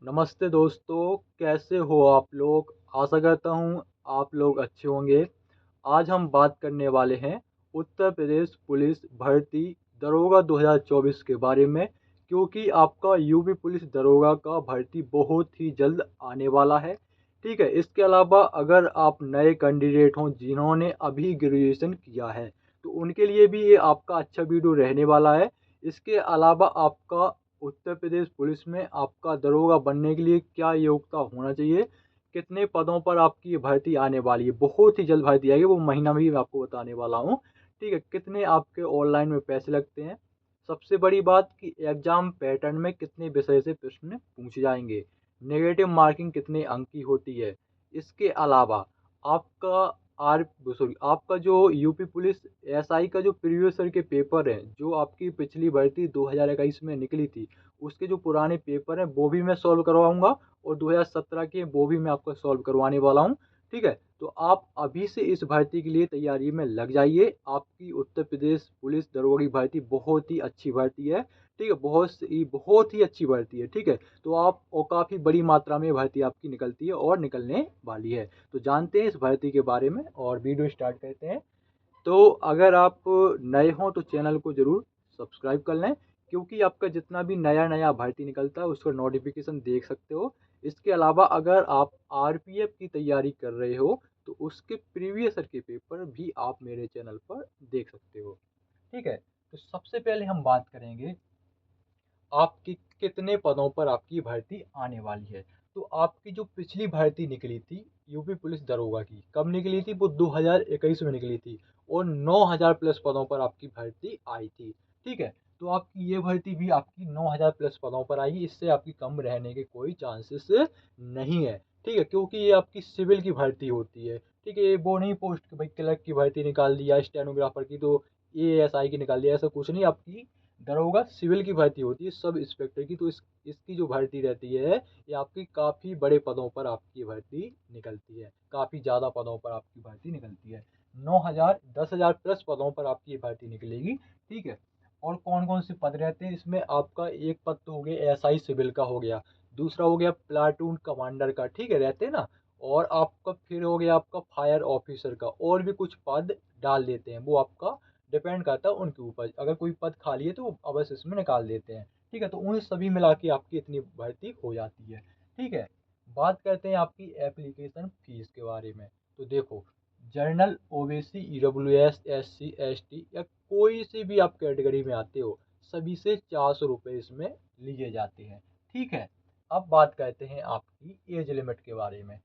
नमस्ते दोस्तों, कैसे हो आप लोग? आशा करता हूँ आप लोग अच्छे होंगे। आज हम बात करने वाले हैं उत्तर प्रदेश पुलिस भर्ती दरोगा 2024 के बारे में, क्योंकि आपका यूपी पुलिस दरोगा का भर्ती बहुत ही जल्द आने वाला है। ठीक है, इसके अलावा अगर आप नए कैंडिडेट हों जिन्होंने अभी ग्रेजुएशन किया है, तो उनके लिए भी ये आपका अच्छा वीडियो रहने वाला है। इसके अलावा आपका उत्तर प्रदेश पुलिस में आपका दरोगा बनने के लिए क्या योग्यता होना चाहिए, कितने पदों पर आपकी ये भर्ती आने वाली है, बहुत ही जल्द भर्ती आएगी, वो महीना भी मैं आपको बताने वाला हूँ। ठीक है, कितने आपके ऑनलाइन में पैसे लगते हैं, सबसे बड़ी बात कि एग्जाम पैटर्न में कितने विषय से प्रश्न पूछे जाएंगे, नेगेटिव मार्किंग कितने अंक की होती है। इसके अलावा आपका आर सॉरी आपका जो यूपी पुलिस एसआई का जो प्रीवियस ईयर के पेपर हैं, जो आपकी पिछली भर्ती 2021 में निकली थी, उसके जो पुराने पेपर हैं वो भी मैं सॉल्व करवाऊंगा, और 2017 के वो भी मैं आपको सॉल्व करवाने वाला हूँ। ठीक है, तो आप अभी से इस भर्ती के लिए तैयारी में लग जाइए। आपकी उत्तर प्रदेश पुलिस दरोगा की भर्ती बहुत ही अच्छी भर्ती है। ठीक है, बहुत ही अच्छी भर्ती है। ठीक है, तो आप और काफ़ी बड़ी मात्रा में भर्ती आपकी निकलती है और निकलने वाली है। तो जानते हैं इस भर्ती के बारे में और वीडियो स्टार्ट करते हैं। तो अगर आप नए हों तो चैनल को ज़रूर सब्सक्राइब कर लें, क्योंकि आपका जितना भी नया नया भर्ती निकलता है उसका नोटिफिकेशन देख सकते हो। इसके अलावा अगर आप आरपीएफ की तैयारी कर रहे हो तो उसके प्रीवियस ईयर के पेपर भी आप मेरे चैनल पर देख सकते हो। ठीक है, तो सबसे पहले हम बात करेंगे आपकी कितने पदों पर आपकी भर्ती आने वाली है। तो आपकी जो पिछली भर्ती निकली थी यूपी पुलिस दरोगा की, कब निकली थी? वो 2021 में निकली थी, और 9000 प्लस पदों पर आपकी भर्ती आई थी। ठीक है, तो आपकी ये भर्ती भी आपकी 9000 प्लस पदों पर आएगी, इससे आपकी कम रहने के कोई चांसेस नहीं है। ठीक है, क्योंकि ये आपकी सिविल की भर्ती होती है। ठीक है, ये वो नहीं पोस्ट कि भाई क्लर्क की भर्ती निकाल दिया, स्टेनोग्राफर की तो एएसआई की निकाल दिया, ऐसा कुछ नहीं। आपकी दरोगा सिविल की भर्ती होती है, सब इंस्पेक्टर की। तो इसकी जो भर्ती रहती है, ये आपकी काफ़ी बड़े पदों पर आपकी भर्ती निकलती है, काफ़ी ज़्यादा पदों पर आपकी भर्ती निकलती है। 9000 10,000 प्लस पदों पर आपकी ये भर्ती निकलेगी। ठीक है, और कौन कौन से पद रहते हैं इसमें? आपका एक पद तो हो गया एसआई सिविल का हो गया, दूसरा हो गया प्लाटून कमांडर का। ठीक है, रहते हैं ना। और आपका फिर हो गया आपका फायर ऑफिसर का, और भी कुछ पद डाल देते हैं, वो आपका डिपेंड करता है उनके ऊपर। अगर कोई पद खाली है तो वो अवश्य इसमें निकाल देते हैं। ठीक है, तो उन सभी मिला के आपकी इतनी भर्ती हो जाती है। ठीक है, बात करते हैं आपकी एप्लीकेशन फीस के बारे में। तो देखो, journal OBC EWS SC ST या कोई से भी आप कैटेगरी में आते हो, सभी से 400 रुपये इसमें लिए जाते हैं। ठीक है, अब बात करते हैं आपकी एज लिमिट के बारे में।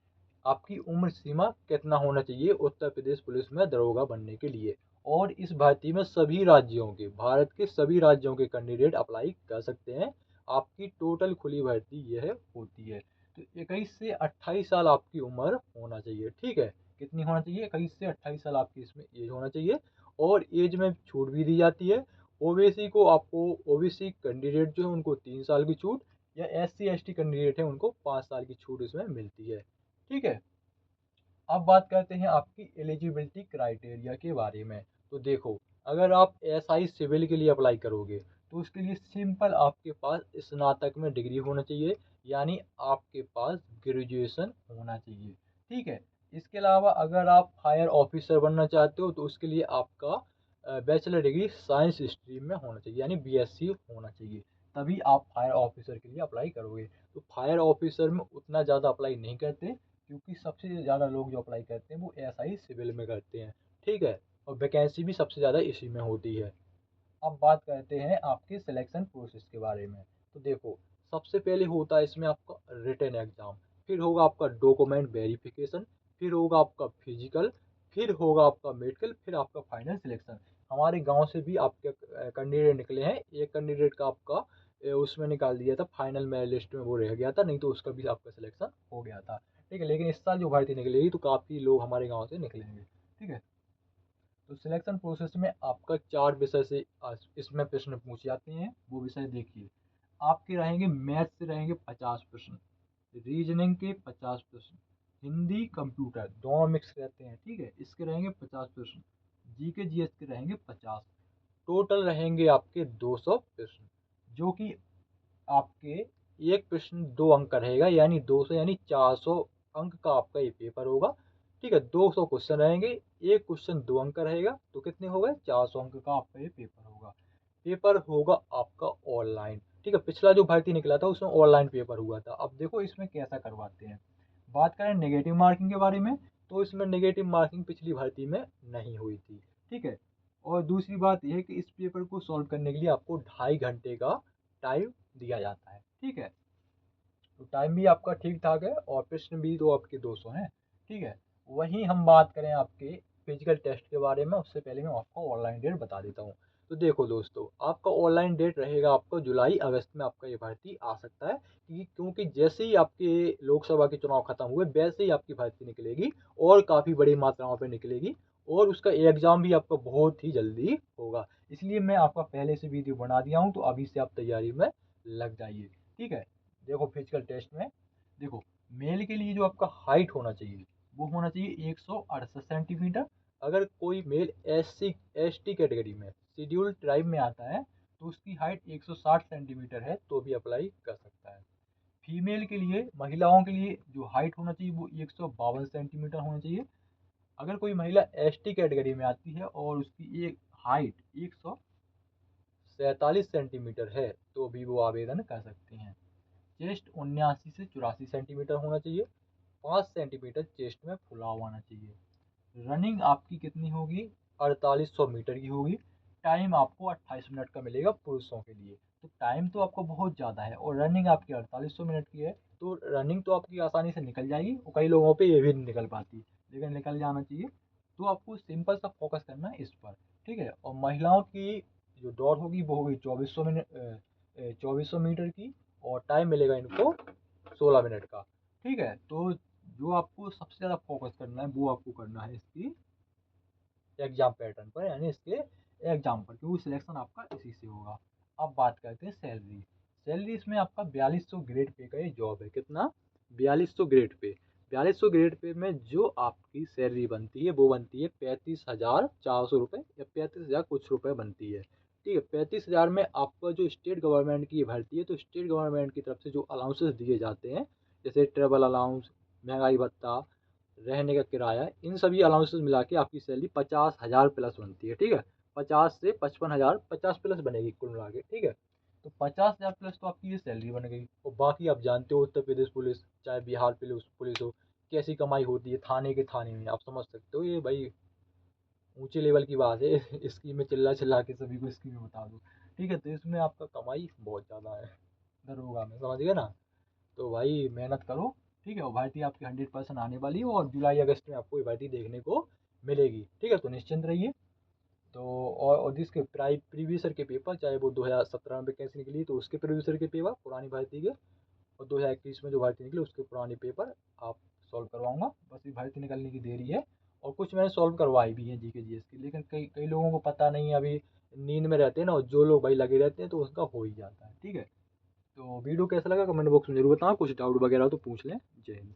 आपकी उम्र सीमा कितना होना चाहिए उत्तर प्रदेश पुलिस में दरोगा बनने के लिए? और इस भर्ती में सभी राज्यों के, भारत के सभी राज्यों के कैंडिडेट अप्लाई कर सकते हैं। आपकी टोटल खुली भर्ती यह होती है। तो 21 से 28 साल आपकी उम्र होना चाहिए। ठीक है, कितनी होना चाहिए? 21 से 28 साल आपकी इसमें एज होना चाहिए। और एज में छूट भी दी जाती है। ओबीसी को आपको, ओबीसी कैंडिडेट जो है उनको 3 साल की छूट, या एससी एसटी कैंडिडेट है उनको 5 साल की छूट इसमें मिलती है। ठीक है, अब बात करते हैं आपकी एलिजिबिलिटी क्राइटेरिया के बारे में। तो देखो, अगर आप एसआई सिविल के लिए अप्लाई करोगे तो उसके लिए सिंपल आपके पास स्नातक में डिग्री होना चाहिए, यानी आपके पास ग्रेजुएशन होना चाहिए। ठीक है, इसके अलावा अगर आप फायर ऑफिसर बनना चाहते हो तो उसके लिए आपका बैचलर डिग्री साइंस स्ट्रीम में होना चाहिए, यानी बीएससी होना चाहिए। तभी आप फायर ऑफिसर के लिए अप्लाई करोगे। तो फायर ऑफिसर में उतना ज़्यादा अप्लाई नहीं करते, क्योंकि सबसे ज़्यादा लोग जो अप्लाई करते हैं वो एसआई सिविल में करते हैं। ठीक है, और वैकेंसी भी सबसे ज़्यादा इसी में होती है। अब बात करते हैं आपके सिलेक्शन प्रोसेस के बारे में। तो देखो, सबसे पहले होता है इसमें आपका रिटन एग्जाम, फिर होगा आपका डॉक्यूमेंट वेरिफिकेशन, फिर होगा आपका फिजिकल, फिर होगा आपका मेडिकल, फिर आपका फाइनल सिलेक्शन। हमारे गांव से भी आपके कैंडिडेट निकले हैं। एक कैंडिडेट का आपका उसमें निकाल दिया था, फाइनल में लिस्ट में वो रह गया था, नहीं तो उसका भी आपका सिलेक्शन हो गया था। ठीक है, लेकिन इस साल जो भर्ती निकलेगी तो काफ़ी लोग हमारे गाँव से निकलेंगे। ठीक है, तो सिलेक्शन प्रोसेस में आपका 4 विषय से इसमें प्रश्न पूछे जाते हैं। वो विषय देखिए, आपके रहेंगे मैथ से रहेंगे 50 प्रश्न, रीजनिंग के 50 प्रश्न, हिंदी कंप्यूटर दोनों मिक्स रहते हैं। ठीक है, इसके रहेंगे 50 प्रश्न, जीके जीएस के रहेंगे 50। टोटल रहेंगे आपके 200 प्रश्न, जो कि आपके एक प्रश्न 2 अंक का रहेगा, यानी 200 यानी 400 अंक का आपका ये पेपर होगा। ठीक है, 200 क्वेश्चन रहेंगे, एक क्वेश्चन 2 अंक का रहेगा, तो कितने हो गए? 400 अंक का आपका ये पेपर होगा। पेपर होगा आपका ऑनलाइन। ठीक है, पिछला जो भर्ती निकला था उसमें ऑनलाइन पेपर हुआ था। अब देखो इसमें कैसा करवाते हैं। बात करें नेगेटिव मार्किंग के बारे में, तो इसमें नेगेटिव मार्किंग पिछली भर्ती में नहीं हुई थी। ठीक है, और दूसरी बात यह है कि इस पेपर को सॉल्व करने के लिए आपको 2.5 घंटे का टाइम दिया जाता है। ठीक है, तो टाइम भी आपका ठीक ठाक है और प्रश्न भी तो आपके 200 हैं। ठीक है, वहीं हम बात करें आपके फिजिकल टेस्ट के बारे में, उससे पहले मैं आपको ऑनलाइन डेट बता देता हूँ। तो देखो दोस्तों, आपका ऑनलाइन डेट रहेगा आपका जुलाई अगस्त में आपका ये भर्ती आ सकता है, क्योंकि जैसे ही आपके लोकसभा के चुनाव खत्म हुए वैसे ही आपकी भर्ती निकलेगी और काफ़ी बड़ी मात्राओं पर निकलेगी, और उसका एग्ज़ाम भी आपका बहुत ही जल्दी होगा। इसलिए मैं आपका पहले से वीडियो बना दिया हूँ, तो अभी से आप तैयारी में लग जाइए। ठीक है, देखो फिजिकल टेस्ट में, देखो मेल के लिए जो आपका हाइट होना चाहिए वो होना चाहिए 168 सेंटीमीटर। अगर कोई मेल एसटी कैटेगरी में शेड्यूल ट्राइब में आता है तो उसकी हाइट 160 सेंटीमीटर है तो भी अप्लाई कर सकता है। फीमेल के लिए, महिलाओं के लिए जो हाइट होना चाहिए वो 152 सेंटीमीटर होना चाहिए। अगर कोई महिला एसटी कैटेगरी में आती है और उसकी एक हाइट 147 सेंटीमीटर है तो भी वो आवेदन कर सकते हैं। चेस्ट 79 से 84 सेंटीमीटर होना चाहिए। 5 सेंटीमीटर चेस्ट में फुलाव आना चाहिए। रनिंग आपकी कितनी होगी? 4800 मीटर की होगी। टाइम आपको 28 मिनट का मिलेगा पुरुषों के लिए। तो टाइम तो आपको बहुत ज़्यादा है और रनिंग आपकी 4800 मिनट की है, तो रनिंग तो आपकी आसानी से निकल जाएगी, और कई लोगों पे ये भी नहीं निकल पाती, लेकिन निकल जाना चाहिए। तो आपको सिंपल सा फोकस करना है इस पर। ठीक है, और महिलाओं की जो दौड़ होगी वो होगी 2400 मीटर की, और टाइम मिलेगा इनको 16 मिनट का। ठीक है, तो जो आपको सबसे ज़्यादा फोकस करना है वो आपको करना है इसकी एग्जाम पैटर्न पर, यानी इसके एग्जाम पर, क्योंकि सिलेक्शन आपका इसी से होगा। अब बात करते हैं सैलरी। सैलरी इसमें आपका 4200 ग्रेड पे का ये जॉब है। कितना? 4200 ग्रेड पे। 4200 ग्रेड पे में जो आपकी सैलरी बनती है वो बनती है 35,400 रुपये, या 35,000 कुछ रुपये बनती है। ठीक है, 35,000 में आपका जो स्टेट गवर्नमेंट की भर्ती है तो स्टेट गवर्नमेंट की तरफ से जो अलाउंसेस दिए जाते हैं, जैसे ट्रेवल अलाउंस, महंगाई भत्ता, रहने का किराया, इन सभी अलाउंसेस मिला के आपकी सैलरी 50,000 प्लस बनती है। ठीक है, 50 से 55,000, 50 प्लस बनेगी कुल मिला के। ठीक है, तो 50,000 प्लस तो आपकी ये सैलरी बन गई। और बाकी आप जानते हो उत्तर प्रदेश पुलिस चाहे बिहार पुलिस पुलिस हो, कैसी कमाई होती है थाने के थाने में, आप समझ सकते हो। ये भाई ऊंचे लेवल की बात है इसकी मैं चिल्ला चिल्ला के सभी को इसकी मैं बता दूँ। ठीक है, तो इसमें आपका कमाई बहुत ज़्यादा है दरोगा में, समझ गए ना। तो भाई मेहनत करो। ठीक है, और भर्ती आपकी 100% आने वाली है, और जुलाई अगस्त में आपको ये भर्ती देखने को मिलेगी। ठीक है, तो निश्चिंत रहिए। तो और जिसके प्रीवियस ईयर के पेपर, चाहे वो 2017 में वैकेंसी निकली तो उसके प्रीवियस ईयर के पेपर पुरानी भर्ती के, और 2021 में जो भर्ती निकली उसके पुराने पेपर आप सॉल्व करवाऊंगा। बस ये भर्ती निकलने की देरी है, और कुछ मैंने सॉल्व करवाई भी हैं जीके जीएस की, लेकिन कई कई लोगों को पता नहीं है, अभी नींद में रहते हैं ना, और जो लोग भाई लगे रहते हैं तो उसका हो ही जाता है। ठीक है, तो वीडियो कैसा लगा कमेंट बॉक्स में जरूर बताना, कुछ डाउट वगैरह हो तो पूछ लें। जय हिंद।